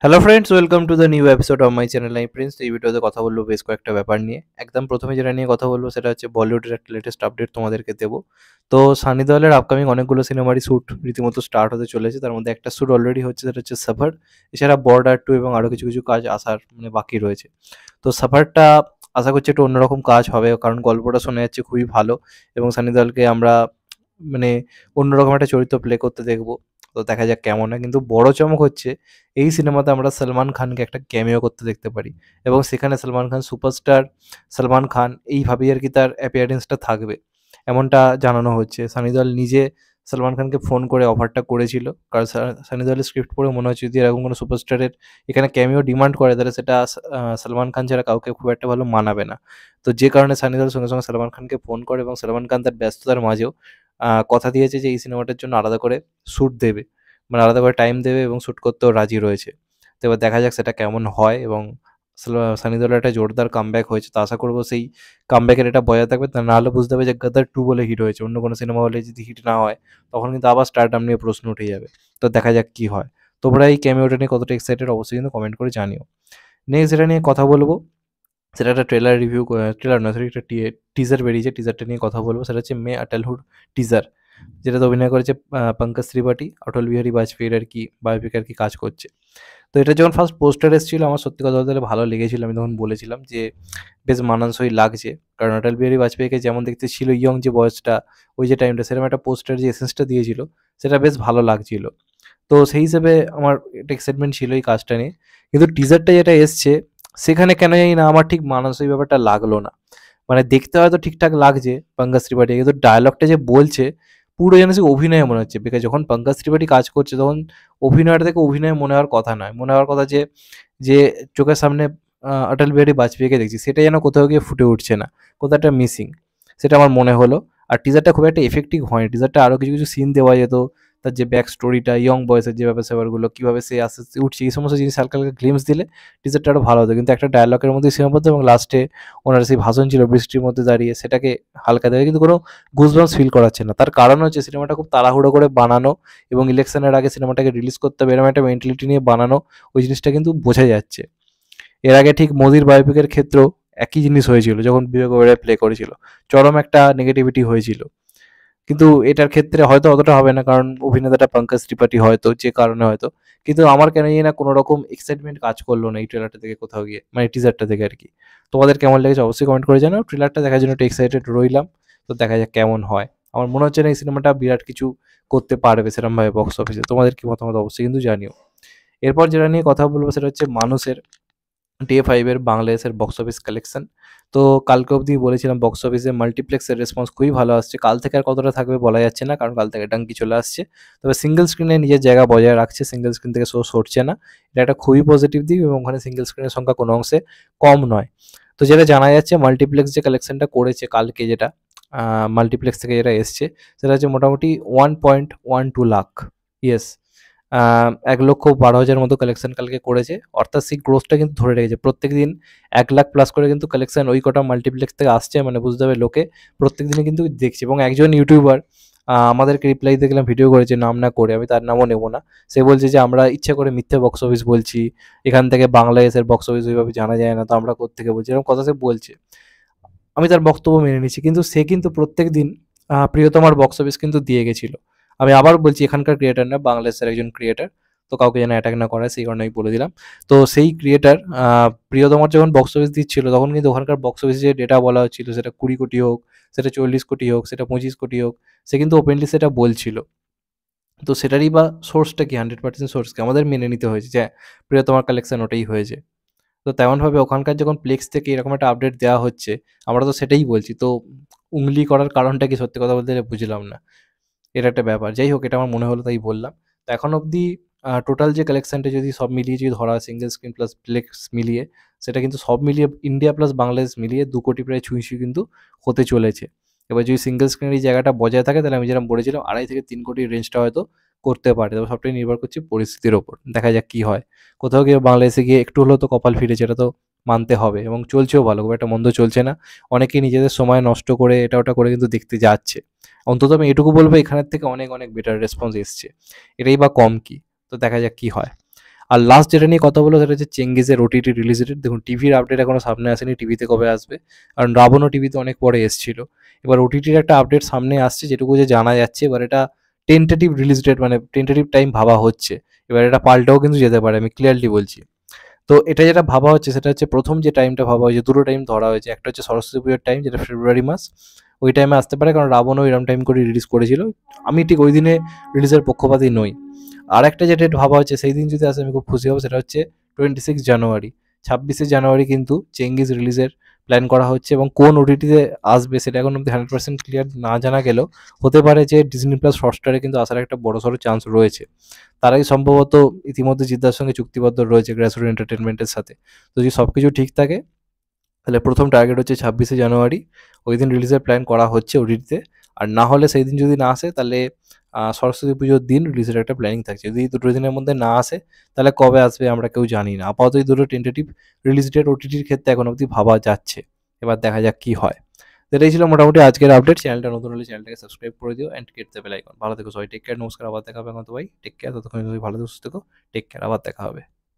Hello friends, welcome to the new episode of my channel I Prince. এই ভিডিওতে কথা বলবো বেশ কয়েকটা ব্যাপার নিয়ে। একদম প্রথমে যেটা নিয়ে কথা বলবো সেটা হচ্ছে বলিউডের একটা লেটেস্ট আপডেট তোমাদেরকে দেবো। তো সানি দেওয়ালের আপকামিং অনেকগুলো সিনেমারই শ্যুট রীতিমতো স্টার্ট হতে চলেছে। তার মধ্যে একটা শ্যুট অলরেডি হচ্ছে, সেটা হচ্ছে সাফার। এছাড়া বর্ডার টু এবং আরও কিছু কিছু কাজ আসার বাকি রয়েছে। তো সাফারটা আশা করছি একটু অন্যরকম কাজ হবে, কারণ গল্পটা শোনা যাচ্ছে খুবই ভালো এবং সানি দেওয়ালকে আমরা মানে অন্যরকম একটা চরিত্র প্লে করতে দেখবো। তো দেখা যাক কেমন হয়। কিন্তু বড় চমক হচ্ছে এই সিনেমাতে আমরা সলমান খানকে একটা ক্যামিও করতে দেখতে পারি এবং সেখানে সলমান খান সুপারস্টার সলমান খান এইভাবেই আর কি তার অ্যাপিয়ারেন্সটা থাকবে, এমনটা জানানো হচ্ছে। সানি দেওয়াল নিজে সলমান খানকে ফোন করে অফারটা করেছিল, কারণ সানি দেওয়ালের স্ক্রিপ্ট পড়ে মনে হচ্ছে যদি এরকম কোনো সুপারস্টারের এখানে ক্যামিও ডিমান্ড করে তাহলে সেটা সলমান খান ছাড়া কাউকে খুব একটা ভালো মানাবে না। তো যে কারণে সানি দেওয়াল সঙ্গে সঙ্গে সলমান খানকে ফোন করে এবং সলমান খান তার ব্যস্ততার মাঝেও কথা দিয়েছে যে এই সিনেমাটার জন্য আলাদা করে শ্যুট দেবে, আলাদা করে টাইম দেবে এবং শ্যুট করতেও রাজি রয়েছে। তো এবার দেখা যাক সেটা কেমন হয় এবং সানি দেওয়ালের একটা জোরদার কামব্যাক হয়েছে। তো আশা করব সেই কামব্যাকের এটা বজায় থাকবে। তা নাহলে বুঝতে হবে যে 'গাদার 2' বলে হিট হয়েছে। অন্য কোনো সিনেমা হলে যদি হিট না হয় তখন কিন্তু আবার স্টারডাম নিয়ে প্রশ্ন উঠে যাবে। তো দেখা যাক কি হয়। তোমরা এই ক্যামিওটা নিয়ে কতটা এক্সাইটেড অবশ্যই কিন্তু কমেন্ট করে জানিও। নেক্সট যেটা নিয়ে কথা বলব সেটা একটা ট্রেলার রিভিউ, ট্রেলার নয় সরি, একটা টিজার বেরিয়েছে। টিজারটা নিয়ে কথা বলবো। সেটা হচ্ছে মে আটেলহুড টিজার, যেটাতে অভিনয় করেছে পঙ্কজ ত্রিপাঠী। অটল বিহারী বাজপেয়ীর আর কি বায়োপিক আর কি কাজ করছে। তো এটা যখন ফার্স্ট পোস্টার এসেছিল আমার সত্যি কথা বলতে গেলে ভালো লেগেছিল। আমি তখন বলেছিলাম যে বেশ মানানসই লাগছে, কারণ অটল বিহারী বাজপেয়ীকে যেমন দেখতে ছিল ইয়ং যে বয়সটা, ওই যে টাইমটা, সেরকম একটা পোস্টার যে এসেন্সটা দিয়েছিল সেটা বেশ ভালো লাগছিল। তো সেই হিসেবে আমার একটা এক্সাইটমেন্ট ছিল এই কাজটা নিয়ে। কিন্তু টিজারটা যেটা এসছে সেখানে কেন জানি না আমার ঠিক মানানসই ব্যাপারটা লাগলো না। দেখতে হয়তো ঠিকঠাক লাগছে পঙ্কজ ত্রিপাঠী, কিন্তু ডায়ালগটা যে বলছে পুরো যেন সে অভিনয় মনে হচ্ছে। বিকজ যখন পঙ্কজ ত্রিপাঠী কাজ করছে তখন অভিনয়টা থেকে অভিনয় মনে হওয়ার কথা নয়, মনে হওয়ার কথা যে যে চোখের সামনে অটল বিহারী বাজপেয়ীকে দেখছি সেটা যেন কোথাও গিয়ে ফুটে উঠছে না, কোথাও একটা মিসিং, সেটা আমার মনে হলো। আর টিজারটা খুব একটা এফেক্টিভ হয়নি। টিজারটা আরও কিছু কিছু সিন দেওয়া যেত, তার যে ব্যাক স্টোরিটা, ইয়ং বয়সের যে ব্যাপার স্যাপারগুলো, কীভাবে সে আস্তে আস্তে উঠছে, এই সমস্ত জিনিস হালকা হালকা গ্লিমস দিলে টিজারটা আরও ভালো হতো। কিন্তু একটা ডায়ালগের মধ্যে সীমাবদ্ধ এবং লাস্টে ওনার সেই ভাষণ ছিল বৃষ্টির মধ্যে দাঁড়িয়ে, সেটাকে হালকা দেবে কিন্তু কোনো গুজবাম্পস ফিল করাচ্ছে না। তার কারণ হচ্ছে সিনেমাটা খুব তাড়াহুড়ো করে বানানো এবং ইলেকশনের আগে সিনেমাটাকে রিলিজ করতে হবে এরকম একটা মেন্টালিটি নিয়ে বানানো। ওই জিনিসটা কিন্তু বোঝা যাচ্ছে। এর আগে ঠিক মোদির বায়োপিকের ক্ষেত্রেও একই জিনিস হয়েছিল, যখন বিবেক ওবেরয় প্লে করেছিল চরম একটা নেগেটিভিটি হয়েছিল। কিন্তু এটার ক্ষেত্রে হয়তো অতটা হবে না, কারণ অভিনেতাটা পঙ্কজ ত্রিপাঠী হয়তো, যে কারণে হয়তো। কিন্তু আমার কেন জানি না কোনো রকম এক্সাইটমেন্ট কাজ করলো না এই ট্রেলারটা থেকে কোথাও গিয়ে, টিজারটা থেকে আর কি। তোমাদের কেমন লেগেছে অবশ্যই কমেন্ট করে জানাও। ট্রেলারটা দেখার জন্য একটু এক্সাইটেড রইলাম। তো দেখা যাক কেমন হয়। আমার মনে হচ্ছে না এই সিনেমাটা বিরাট কিছু করতে পারবে সেরকমভাবে বক্স অফিসে। তোমাদের কি মতামত অবশ্যই কিন্তু জানিও। এরপর যেটা নিয়ে কথা বলবো সেটা হচ্ছে মানুষের ডে 5 এর বাংলাদেশের বক্স অফিস কালেকশন। তো কালকে অবধি বলেছিলাম বক্স অফিসে মাল্টিপ্লেক্সের রেসপন্স খুবই ভালো আসছে। কাল থেকে আর কতটা থাকবে বলা যাচ্ছে না, কারণ কাল থেকে ডাঙ্কি চলে আসছে। তবে সিঙ্গেল স্ক্রিনে নিজের জায়গা বজায় রাখছে, সিঙ্গেল স্ক্রিন থেকে শো সরছে না। এটা একটা খুবই পজিটিভ দিক এবং ওখানে সিঙ্গেল স্ক্রিনের সংখ্যা কোনো অংশে কম নয়। তো যেটা জানা যাচ্ছে মাল্টিপ্লেক্স যে কালেকশনটা করেছে কালকে, যেটা মাল্টিপ্লেক্স থেকে যেটা এসছে সেটা হচ্ছে মোটামুটি 1.12 লাখ। ইয়েস, ১,১২,০০০ মতো কালেকশন কালকে করেছে। অর্থাৎ সেই গ্রোথটা কিন্তু ধরে রেখেছে। প্রত্যেকদিন ১,০০,০০০ প্লাস করে কিন্তু কালেকশন ওই কটা মাল্টিপ্লেক্স থেকে আসছে। বুঝতে হবে লোকে প্রত্যেকদিনই কিন্তু দেখছে। এবং একজন ইউটিউবার আমাদেরকে রিপ্লাই দেখলাম ভিডিও করেছে নাম না করে, আমি তার নামও নেব না। সে বলছে যে আমরা ইচ্ছা করে মিথ্যে বক্স অফিস বলছি। এখান থেকে বাংলাদেশের বক্স অফিস ওইভাবে জানা যায় না, তো আমরা কোত্থেকে বলছি, এরকম কথা সে বলছে। আমি তার বক্তব্য মেনে নিচ্ছি। কিন্তু সে কিন্তু প্রত্যেকদিন প্রিয়তমার বক্স অফিস কিন্তু দিয়ে গেছিল। আমি আবার বলছি এখানকার ক্রিয়েটর না, বাংলাদেশের একজন ক্রিয়েটর। তো কাউকে যেন অ্যাটাক না করা হয় সেই কারণে আমি বলে দিলাম। তো সেই ক্রিয়েটর প্রিয়তমার যখন বক্স অফিস দিচ্ছিল তখন কিন্তু ওখানকার বক্স অফিসে যে ডেটা বলা হচ্ছিল সেটা ২০ কোটি হোক, সেটা ৪০ কোটি হোক, সেটা ২৫ কোটি হোক, সে কিন্তু ওপেনলি সেটা বলছিল। তো সেটারই বা সোর্সটা কি, 100% সোর্স কি? আমাদের মেনে নিতে হয়েছে যে প্রিয়তমার কালেকশন ওটাই হয়েছে। তো তেমনভাবে ওখানকার যখন প্লেক্স থেকে এরকম একটা আপডেট দেওয়া হচ্ছে, আমরা তো সেটাই বলছি। তো উংলি করার কারণটা কি সত্যি কথা বলতে গেলে বুঝলাম না। এটা একটা ব্যাপার। যাই হোক, এটা আমার মনে হলো তাই বললাম। তো এখন অবধি টোটাল যে কালেকশনটা যদি সব মিলিয়ে যদি ধরা হয় সিঙ্গেল স্ক্রিন প্লাস প্লেক্স মিলিয়ে, সেটা কিন্তু সব মিলিয়ে ইন্ডিয়া প্লাস বাংলাদেশ মিলিয়ে ২ কোটি প্রায় ছুঁই কিন্তু হতে চলেছে। এবার যদি সিঙ্গেল স্ক্রিনের এই জায়গাটা বজায় থাকে তাহলে আমি যেরকম বলেছিলাম ২.৫ থেকে ৩ কোটির রেঞ্জটা হয়তো করতে পারে। তবে সবটাই নির্ভর করছে পরিস্থিতির ওপর। দেখা যাক কি হয়। কোথাও গিয়ে বাংলাদেশে গিয়ে একটু হলেও তো কপাল ফিরেছে, এটা তো মানতে হবে এবং চলছেও ভালো। খুব একটা মন্দ চলছে না। অনেকেই নিজেদের সময় নষ্ট করে এটা ওটা করে কিন্তু দেখতে যাচ্ছে। অন্তত আমি এটুকু বলব এখানের থেকে অনেক অনেক বেটার রেসপন্স এসছে। এটাই বা কম কি? তো দেখা যাক কি হয়। আর লাস্ট যেটা নিয়ে কথা বলবো সেটা হচ্ছে চেঙ্গিজের ওটিটি রিলিজ ডেট। দেখুন টিভির আপডেট এখনো সামনে আসেনি, টিভিতে কবে আসবে, কারণ রাবণও টিভিতে অনেক পরে এসেছিল। এবার ওটিটির একটা আপডেট সামনে আসছে যেটুকু যে জানা যাচ্ছে। এবার এটা টেন্টেটিভ রিলিজ ডেট, মানে টেন্টেটিভ টাইম ভাবা হচ্ছে। এবার এটা পাল্টেও কিন্তু যেতে পারে, আমি ক্লিয়ারলি বলছি। তো এটা যেটা ভাবা হচ্ছে সেটা হচ্ছে, প্রথম যে টাইমটা ভাবা হয়েছে, দুটো টাইম ধরা হয়েছে। একটা হচ্ছে সরস্বতী পুজোর টাইম, যেটা ফেব্রুয়ারি মাস, ওই টাইমে আসতে পারে, কারণ রাবণও এরম টাইম করে রিলিজ করেছিল। আমি ঠিক ওই দিনে রিলিজের পক্ষপাতী নই। আর একটা যে ডেট ভাবা হচ্ছে সেই দিন যদি আসে আমি খুব খুশি হব, সেটা হচ্ছে 26 জানুয়ারি। 26শে জানুয়ারি কিন্তু চেঙ্গিজ রিলিজের প্ল্যান করা হচ্ছে, এবং কোন ওটিটিতে আসবে সেটা এখন অব্দি 100% ক্লিয়ার না জানা গেলেও হতে পারে যে ডিজনি প্লাস হটস্টারে কিন্তু আসার একটা বড়সড় চান্স রয়েছে। তারাই সম্ভবত ইতিমধ্যে জিদ্দার সঙ্গে চুক্তিবদ্ধ রয়েছে গ্র্যাসরুট এন্টারটেনমেন্টের সাথে। তো যদি সব কিছু ঠিক থাকে তাহলে প্রথম টার্গেট হচ্ছে 26শে জানুয়ারি, ওই দিন রিলিজের প্ল্যান করা হচ্ছে ওটিটিতে। আর না হলে সেই দিন যদি না আসে তাহলে সরস্বতী পুজোর দিন রিলিজের একটা প্ল্যানিং থাকছে। যদি এই দুটো দিনের মধ্যে না আসে তাহলে কবে আসবে আমরা কেউ জানি না। আপাতত এই দুটো টেন্টেটিভ রিলিজ ডেট ওটিটির ক্ষেত্রে এখন অবধি ভাবা যাচ্ছে। এবার দেখা যাক কি হয়। তো এটাই ছিল মোটামুটি আজকের আপডেট। চ্যানেলটা নতুন হলে চ্যানেলটাকে সাবস্ক্রাইব করে দিও and hit the bell icon. ভালো থেকো সবাই, টেক কেয়ার, নমস্কার, আবার দেখা হবে এখন। তো ভাই টেক কেয়ার, ততক্ষণ তুমি ভালো থেকো, সুস্থ থেকো, টেক কেয়ার, আবার দেখা হবে।